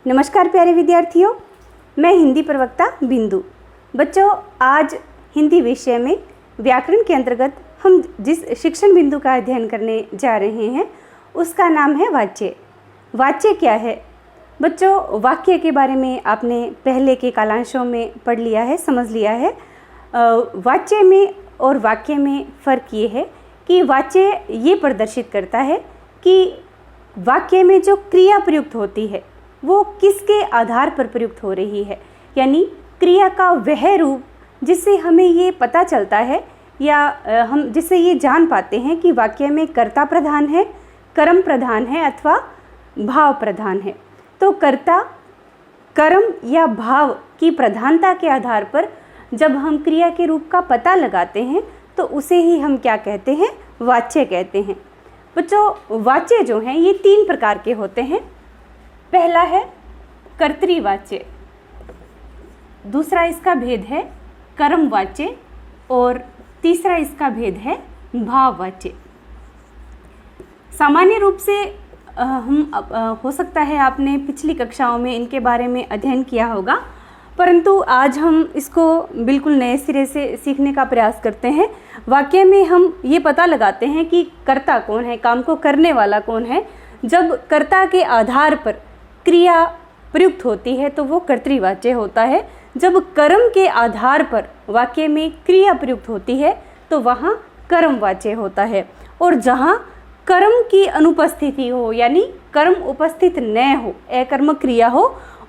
नमस्कार प्यारे विद्यार्थियों, मैं हिंदी प्रवक्ता बिंदु। बच्चों, आज हिंदी विषय में व्याकरण के अंतर्गत हम जिस शिक्षण बिंदु का अध्ययन करने जा रहे हैं उसका नाम है वाच्य। वाच्य क्या है? बच्चों, वाक्य के बारे में आपने पहले के कालांशों में पढ़ लिया है, समझ लिया है। वाच्य में और वाक्य में फ़र्क ये है कि वाच्य ये प्रदर्शित करता है कि वाक्य में जो क्रिया प्रयुक्त होती है वो किसके आधार पर प्रयुक्त हो रही है, यानी क्रिया का वह रूप जिससे हमें ये पता चलता है या हम जिससे ये जान पाते हैं कि वाक्य में कर्ता प्रधान है, कर्म प्रधान है अथवा भाव प्रधान है। तो कर्ता, कर्म या भाव की प्रधानता के आधार पर जब हम क्रिया के रूप का पता लगाते हैं तो उसे ही हम क्या कहते हैं? वाच्य कहते हैं। बच्चों, वाच्य जो हैं ये 3 प्रकार के होते हैं। पहला है कर्तृवाच्य, दूसरा इसका भेद है कर्मवाच्य और तीसरा इसका भेद है भाववाच्य। सामान्य रूप से हो सकता है आपने पिछली कक्षाओं में इनके बारे में अध्ययन किया होगा, परंतु आज हम इसको बिल्कुल नए सिरे से सीखने का प्रयास करते हैं। वाक्य में हम ये पता लगाते हैं कि कर्ता कौन है, काम को करने वाला कौन है। जब कर्ता के आधार पर क्रिया प्रयुक्त होती है तो वो कर्तृवाच्य होता है। जब कर्म के आधार पर वाक्य में क्रिया प्रयुक्त होती है तो वहाँ कर्मवाच्य होता है। और जहाँ कर्म की अनुपस्थिति हो, यानी कर्म उपस्थित न हो, अकर्मक क्रिया हो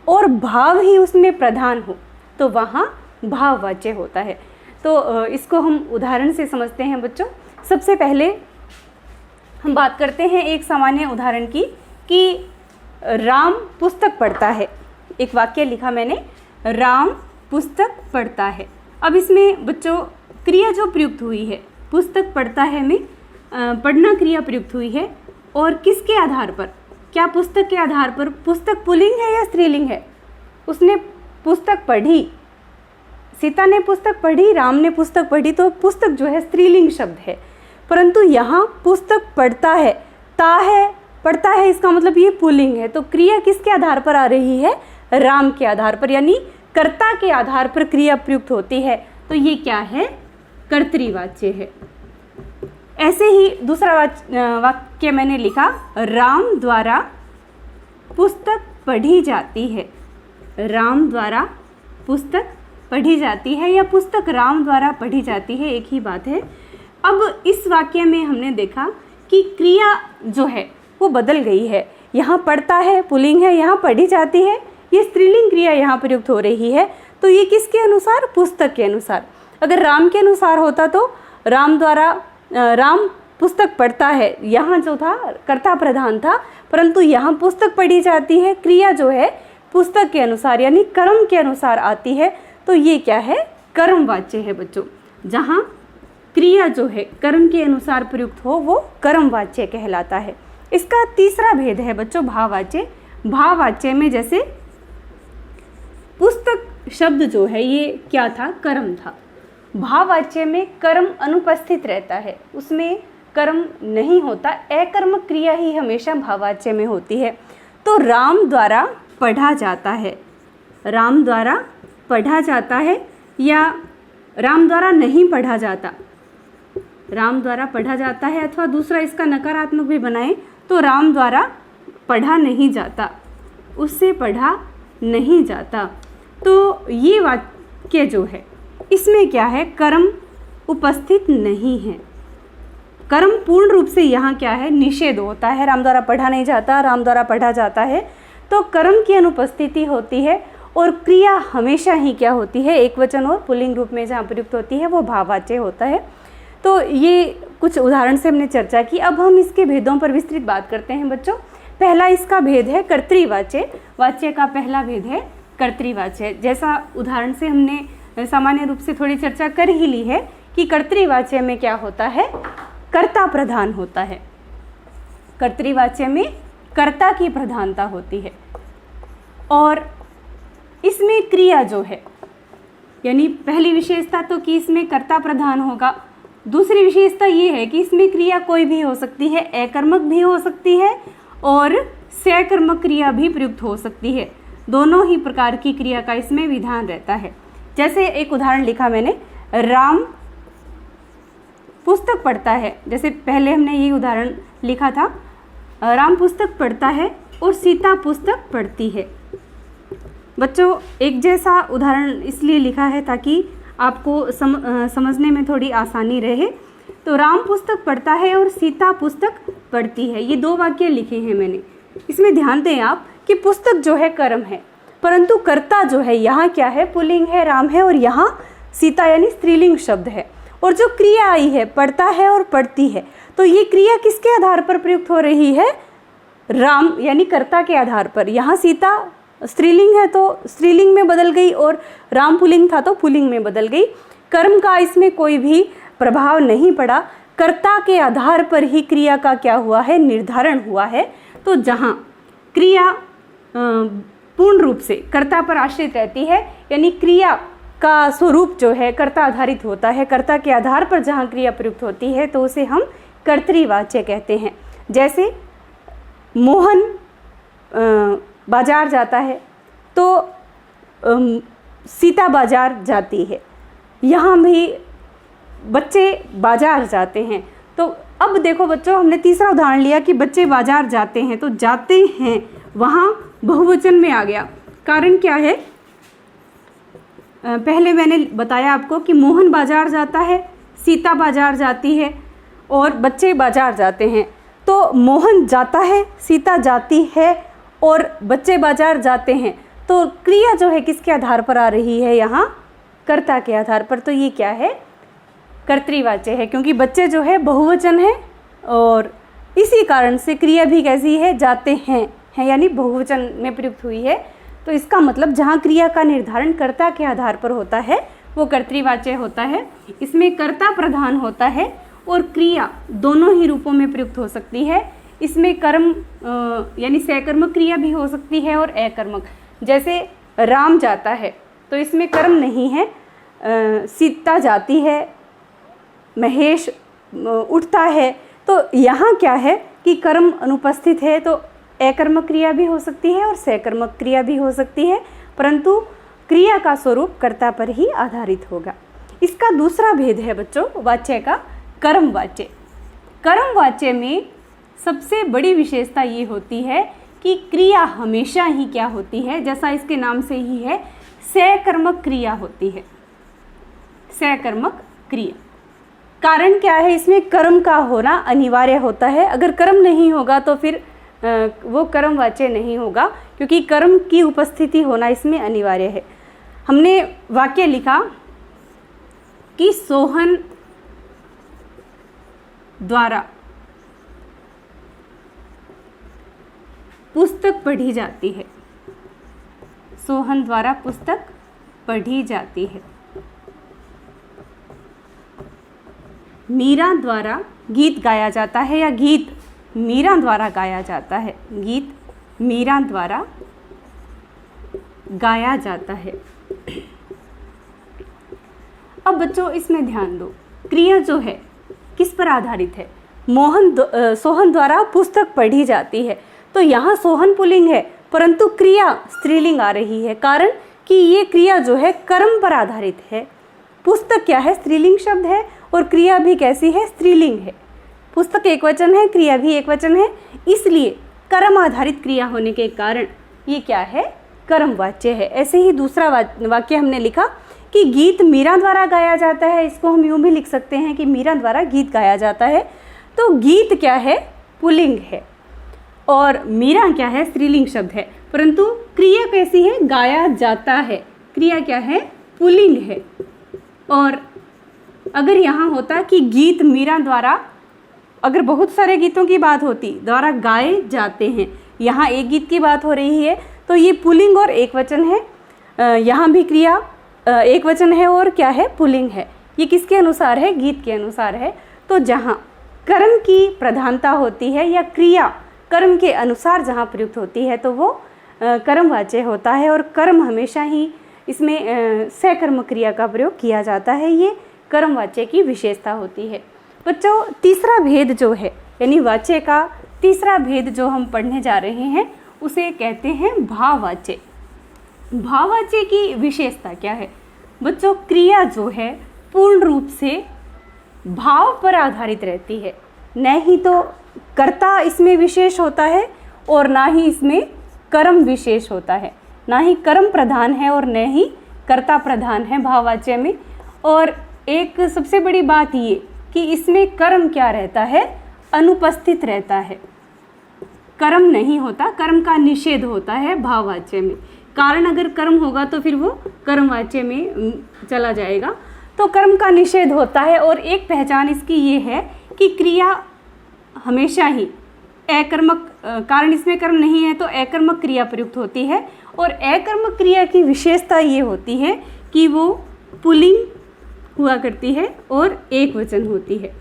और भाव ही उसमें प्रधान हो, तो वहाँ भाववाच्य होता है। तो इसको हम उदाहरण से समझते हैं बच्चों। सबसे पहले हम बात करते हैं एक सामान्य उदाहरण की कि राम पुस्तक पढ़ता है। एक वाक्य लिखा मैंने, राम पुस्तक पढ़ता है। अब इसमें बच्चों क्रिया जो प्रयुक्त हुई है, पुस्तक पढ़ता है में पढ़ना क्रिया प्रयुक्त हुई है और किसके आधार पर? क्या पुस्तक के आधार पर? पुस्तक पुल्लिंग है या स्त्रीलिंग है? उसने पुस्तक पढ़ी, सीता ने पुस्तक पढ़ी, राम ने पुस्तक पढ़ी, तो पुस्तक जो है स्त्रीलिंग शब्द है। परंतु यहाँ पुस्तक पढ़ता है, ता है, पढ़ता है, इसका मतलब ये पुल्लिंग है। तो क्रिया किसके आधार पर आ रही है? राम के आधार पर, यानी कर्ता के आधार पर क्रिया प्रयुक्त होती है। तो ये क्या है? कर्तृवाच्य है। ऐसे ही दूसरा वाक्य मैंने लिखा, राम द्वारा पुस्तक पढ़ी जाती है। राम द्वारा पुस्तक पढ़ी जाती है या पुस्तक राम द्वारा पढ़ी जाती है, एक ही बात है। अब इस वाक्य में हमने देखा कि क्रिया जो है वो बदल गई है। यहाँ पढ़ता है पुल्लिंग है, यहाँ पढ़ी जाती है ये स्त्रीलिंग क्रिया यहाँ प्रयुक्त हो रही है। तो ये किसके अनुसार? पुस्तक के अनुसार। अगर राम के अनुसार होता तो राम द्वारा राम पुस्तक पढ़ता है, यहाँ जो था कर्ता प्रधान था, परंतु यहाँ पुस्तक पढ़ी जाती है, क्रिया जो है पुस्तक के अनुसार यानी कर्म के अनुसार आती है। तो ये क्या है? कर्मवाच्य है बच्चों। जहाँ क्रिया जो है कर्म के अनुसार प्रयुक्त हो वो कर्मवाच्य कहलाता है। इसका तीसरा भेद है बच्चों भाववाच्य। भाववाच्य में जैसे पुस्तक शब्द जो है ये क्या था? कर्म था। भाववाच्य में कर्म अनुपस्थित रहता है, उसमें कर्म नहीं होता, अकर्मक क्रिया ही हमेशा भाववाच्य में होती है। तो राम द्वारा पढ़ा जाता है, राम द्वारा पढ़ा जाता है या राम द्वारा नहीं पढ़ा जाता, राम द्वारा पढ़ा जाता है, अथवा दूसरा इसका नकारात्मक भी बनाए तो राम द्वारा पढ़ा नहीं जाता, उससे पढ़ा नहीं जाता। तो ये वाक्य जो है इसमें क्या है? कर्म उपस्थित नहीं है। कर्म पूर्ण रूप से यहाँ क्या है? निषेध होता है। राम द्वारा पढ़ा नहीं जाता, राम द्वारा पढ़ा जाता है, तो कर्म की अनुपस्थिति होती है और क्रिया हमेशा ही क्या होती है? एक वचन और पुल्लिंग रूप में जहाँ प्रयुक्त होती है वो भाववाच्य होता है। तो ये कुछ उदाहरण से हमने चर्चा की। अब हम इसके भेदों पर विस्तृत बात करते हैं बच्चों। पहला इसका भेद है कर्तृवाच्य। वाच्य का पहला भेद है कर्तृवाच्य। जैसा उदाहरण से हमने सामान्य रूप से थोड़ी चर्चा कर ही ली है कि कर्तृवाच्य में क्या होता है? कर्ता प्रधान होता है। कर्तृवाच्य में कर्ता की प्रधानता होती है और इसमें क्रिया जो है, यानी पहली विशेषता तो कि इसमें कर्ता प्रधान होगा। दूसरी विशेषता ये है कि इसमें क्रिया कोई भी हो सकती है, अकर्मक भी हो सकती है और सकर्मक क्रिया भी प्रयुक्त हो सकती है। दोनों ही प्रकार की क्रिया का इसमें विधान रहता है। जैसे एक उदाहरण लिखा मैंने, राम पुस्तक पढ़ता है। जैसे पहले हमने ये उदाहरण लिखा था, राम पुस्तक पढ़ता है और सीता पुस्तक पढ़ती है। बच्चों एक जैसा उदाहरण इसलिए लिखा है ताकि आपको समझने में थोड़ी आसानी रहे। तो राम पुस्तक पढ़ता है और सीता पुस्तक पढ़ती है, ये दो वाक्य लिखे हैं मैंने। इसमें ध्यान दें आप कि पुस्तक जो है कर्म है, परंतु कर्ता जो है यहाँ क्या है, पुल्लिंग है, राम है, और यहाँ सीता यानी स्त्रीलिंग शब्द है। और जो क्रिया आई है, पढ़ता है और पढ़ती है, तो ये क्रिया किसके आधार पर प्रयुक्त हो रही है, राम यानी कर्ता के आधार पर। यहाँ सीता स्त्रीलिंग है तो स्त्रीलिंग में बदल गई, और राम पुल्लिंग था तो पुल्लिंग में बदल गई। कर्म का इसमें कोई भी प्रभाव नहीं पड़ा, कर्ता के आधार पर ही क्रिया का क्या हुआ है, निर्धारण हुआ है। तो जहाँ क्रिया पूर्ण रूप से कर्ता पर आश्रित रहती है, यानी क्रिया का स्वरूप जो है कर्ता आधारित होता है, कर्ता के आधार पर जहाँ क्रिया प्रयुक्त होती है तो उसे हम कर्तृवाच्य कहते हैं। जैसे मोहन बाजार जाता है तो सीता बाजार जाती है, यहाँ भी बच्चे बाजार जाते हैं। तो अब देखो बच्चों, हमने तीसरा उदाहरण लिया कि बच्चे बाजार जाते हैं, तो जाते हैं वहाँ बहुवचन में आ गया। कारण क्या है, पहले मैंने बताया आपको कि मोहन बाजार जाता है, सीता बाजार जाती है और बच्चे बाजार जाते हैं। तो मोहन जाता है, सीता जाती है और बच्चे बाजार जाते हैं, तो क्रिया जो है किसके आधार पर आ रही है, यहाँ कर्ता के आधार पर। तो ये क्या है, कर्तृवाच्य है, क्योंकि बच्चे जो है बहुवचन है और इसी कारण से क्रिया भी कैसी है, जाते हैं यानी बहुवचन में प्रयुक्त हुई है। तो इसका मतलब जहाँ क्रिया का निर्धारण कर्ता के आधार पर होता है वो कर्तृवाच्य होता है। इसमें कर्ता प्रधान होता है और क्रिया दोनों ही रूपों में प्रयुक्त हो सकती है। इसमें कर्म यानी सकर्मक क्रिया भी हो सकती है और अकर्मक। जैसे राम जाता है तो इसमें कर्म नहीं है, सीता जाती है, महेश उठता है, तो यहाँ क्या है कि कर्म अनुपस्थित है, तो अकर्मक क्रिया भी हो सकती है और सकर्मक क्रिया भी हो सकती है, परंतु क्रिया का स्वरूप कर्ता पर ही आधारित होगा। इसका दूसरा भेद है बच्चों वाच्य का, कर्म वाच्य। कर्म वाच्य में सबसे बड़ी विशेषता ये होती है कि क्रिया हमेशा ही क्या होती है, जैसा इसके नाम से ही है, सकर्मक क्रिया होती है, सकर्मक क्रिया। कारण क्या है, इसमें कर्म का होना अनिवार्य होता है। अगर कर्म नहीं होगा तो फिर वो कर्म वाच्य नहीं होगा, क्योंकि कर्म की उपस्थिति होना इसमें अनिवार्य है। हमने वाक्य लिखा कि सोहन द्वारा पुस्तक पढ़ी जाती है, सोहन द्वारा पुस्तक पढ़ी जाती है। मीरा द्वारा गीत गाया जाता है, या गीत मीरा द्वारा गाया जाता है, गीत मीरा द्वारा गाया जाता है। अब बच्चों इसमें ध्यान दो, क्रिया जो है किस पर आधारित है, सोहन द्वारा पुस्तक पढ़ी जाती है, तो यहाँ सोहन पुल्लिंग है परंतु क्रिया स्त्रीलिंग आ रही है। कारण कि ये क्रिया जो है कर्म पर आधारित है। पुस्तक क्या है, स्त्रीलिंग शब्द है और क्रिया भी कैसी है, स्त्रीलिंग है। पुस्तक एकवचन है, क्रिया भी एकवचन है, इसलिए कर्म आधारित क्रिया होने के कारण ये क्या है, कर्म वाच्य है। ऐसे ही दूसरा वाक्य हमने लिखा कि गीत मीरा द्वारा गाया जाता है, इसको हम यूँ भी लिख सकते हैं कि मीरा द्वारा गीत गाया जाता है। तो गीत क्या है, पुल्लिंग है और मीरा क्या है, स्त्रीलिंग शब्द है, परंतु क्रिया कैसी है, गाया जाता है, क्रिया क्या है, पुल्लिंग है। और अगर यहाँ होता कि गीत मीरा द्वारा, अगर बहुत सारे गीतों की बात होती द्वारा गाए जाते हैं, यहाँ एक गीत की बात हो रही है, तो ये पुल्लिंग और एकवचन है। यहाँ भी क्रिया एकवचन है और क्या है, पुल्लिंग है। ये किसके अनुसार है, गीत के अनुसार है। तो जहाँ कर्म की प्रधानता होती है या क्रिया कर्म के अनुसार जहाँ प्रयुक्त होती है तो वो कर्मवाच्य होता है, और कर्म हमेशा ही इसमें सकर्म क्रिया का प्रयोग किया जाता है। ये कर्मवाच्य की विशेषता होती है। बच्चों तीसरा भेद जो है, यानी वाच्य का तीसरा भेद जो हम पढ़ने जा रहे हैं उसे कहते हैं भाववाच्य। भाववाच्य की विशेषता क्या है? बच्चों, क्रिया जो है पूर्ण रूप से भाव पर आधारित रहती है, न ही तो कर्ता इसमें विशेष होता है और ना ही इसमें कर्म विशेष होता है, ना ही कर्म प्रधान है और न ही कर्ता प्रधान है भाववाच्य में। और एक सबसे बड़ी बात ये कि इसमें कर्म क्या रहता है? अनुपस्थित रहता है, कर्म नहीं होता, कर्म का निषेध होता है भाववाच्य में। कारण अगर कर्म होगा तो फिर वो कर्मवाच्य में चला जाएगा, तो कर्म का निषेध होता है। और एक पहचान इसकी ये है कि क्रिया हमेशा ही अकर्मक, कारण इसमें कर्म नहीं है तो अकर्मक क्रिया प्रयुक्त होती है। और अकर्मक क्रिया की विशेषता ये होती है कि वो पुल्लिंग हुआ करती है और एक वचन होती है।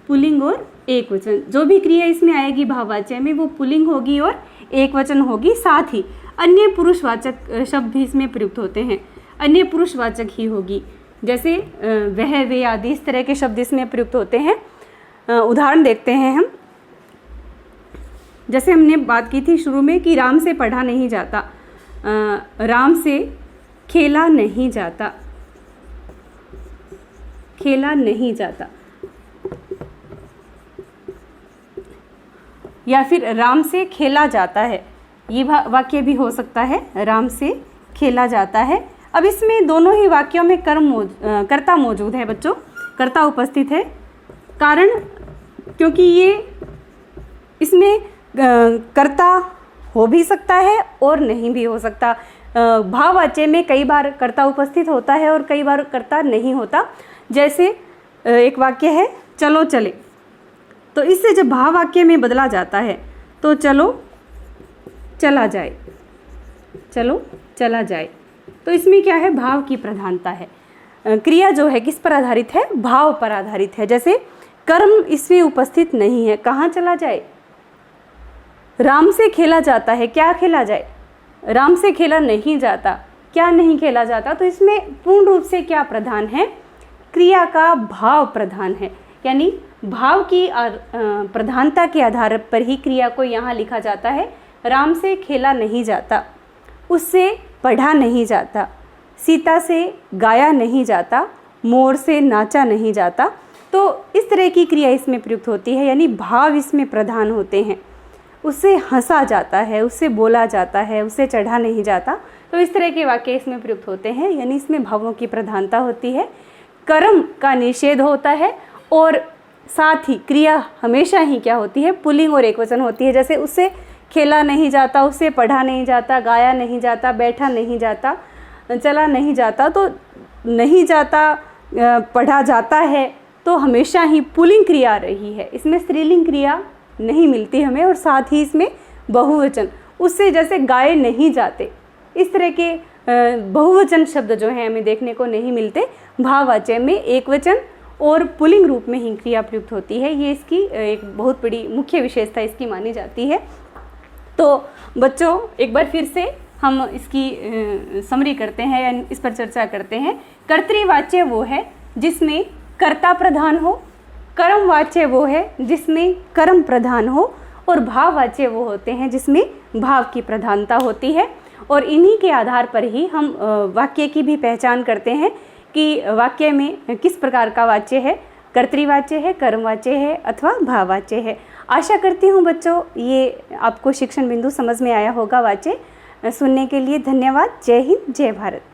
पुल्लिंग और एक वचन, जो भी क्रिया इसमें आएगी भाववाच्य में वो पुल्लिंग होगी और एक वचन होगी। साथ ही अन्य पुरुषवाचक शब्द भी इसमें प्रयुक्त होते हैं, अन्य पुरुषवाचक ही होगी, जैसे वह, वे आदि इस तरह के शब्द इसमें प्रयुक्त होते हैं। उदाहरण देखते हैं हम। जैसे हमने बात की थी शुरू में कि राम से पढ़ा नहीं जाता, राम से खेला नहीं जाता, खेला नहीं जाता, या फिर राम से खेला जाता है, ये वाक्य भी हो सकता है, राम से खेला जाता है। अब इसमें दोनों ही वाक्यों में कर्ता मौजूद है बच्चों, कर्ता उपस्थित है। कारण क्योंकि ये इसमें कर्ता हो भी सकता है और नहीं भी हो सकता। भाववाच्य में कई बार कर्ता उपस्थित होता है और कई बार कर्ता नहीं होता। जैसे एक वाक्य है चलो चले, तो इससे जब भाववाक्य में बदला जाता है तो चलो चला जाए, चलो चला जाए, तो इसमें क्या है? भाव की प्रधानता है। क्रिया जो है किस पर आधारित है? भाव पर आधारित है। जैसे कर्म इसमें उपस्थित नहीं है, कहाँ चला जाए? राम से खेला जाता है, क्या खेला जाए? राम से खेला नहीं जाता, क्या नहीं खेला जाता? तो इसमें पूर्ण रूप से क्या प्रधान है? क्रिया का भाव प्रधान है, यानी भाव की प्रधानता के आधार पर ही क्रिया को यहाँ लिखा जाता है। राम से खेला नहीं जाता, उससे पढ़ा नहीं जाता, सीता से गाया नहीं जाता, मोर से नाचा नहीं जाता। तो इस तरह की क्रिया इसमें प्रयुक्त होती है, यानी भाव इसमें प्रधान होते हैं। उससे हंसा जाता है, उससे बोला जाता है, उससे चढ़ा नहीं जाता। तो इस तरह के वाक्य इसमें प्रयुक्त होते हैं, यानी इसमें भावों की प्रधानता होती है, कर्म का निषेध होता है और साथ ही क्रिया हमेशा ही क्या होती है? पुल्लिंग और एकवचन होती है। जैसे उससे खेला नहीं जाता, उससे पढ़ा नहीं जाता, गाया नहीं जाता, बैठा नहीं जाता, चला नहीं जाता। तो नहीं जाता, पढ़ा जाता है, तो हमेशा ही पुल्लिंग क्रिया रही है, इसमें स्त्रीलिंग क्रिया नहीं मिलती हमें। और साथ ही इसमें बहुवचन, उससे जैसे गाए नहीं जाते, इस तरह के बहुवचन शब्द जो हैं हमें देखने को नहीं मिलते। भाववाच्य में एकवचन और पुल्लिंग रूप में ही क्रिया प्रयुक्त होती है, ये इसकी एक बहुत बड़ी मुख्य विशेषता इसकी मानी जाती है। तो बच्चों, एक बार फिर से हम इसकी समरी करते हैं या इस पर चर्चा करते हैं। कर्तृवाच्य वो है जिसमें कर्ता प्रधान हो, कर्मवाच्य वो है जिसमें कर्म प्रधान हो, और भाववाच्य वो होते हैं जिसमें भाव की प्रधानता होती है। और इन्हीं के आधार पर ही हम वाक्य की भी पहचान करते हैं कि वाक्य में किस प्रकार का वाच्य है, कर्तृवाच्य है, कर्मवाच्य है अथवा भाववाच्य है। आशा करती हूँ बच्चों ये आपको शिक्षण बिंदु समझ में आया होगा। वाच्य सुनने के लिए धन्यवाद। जय हिंद, जय भारत।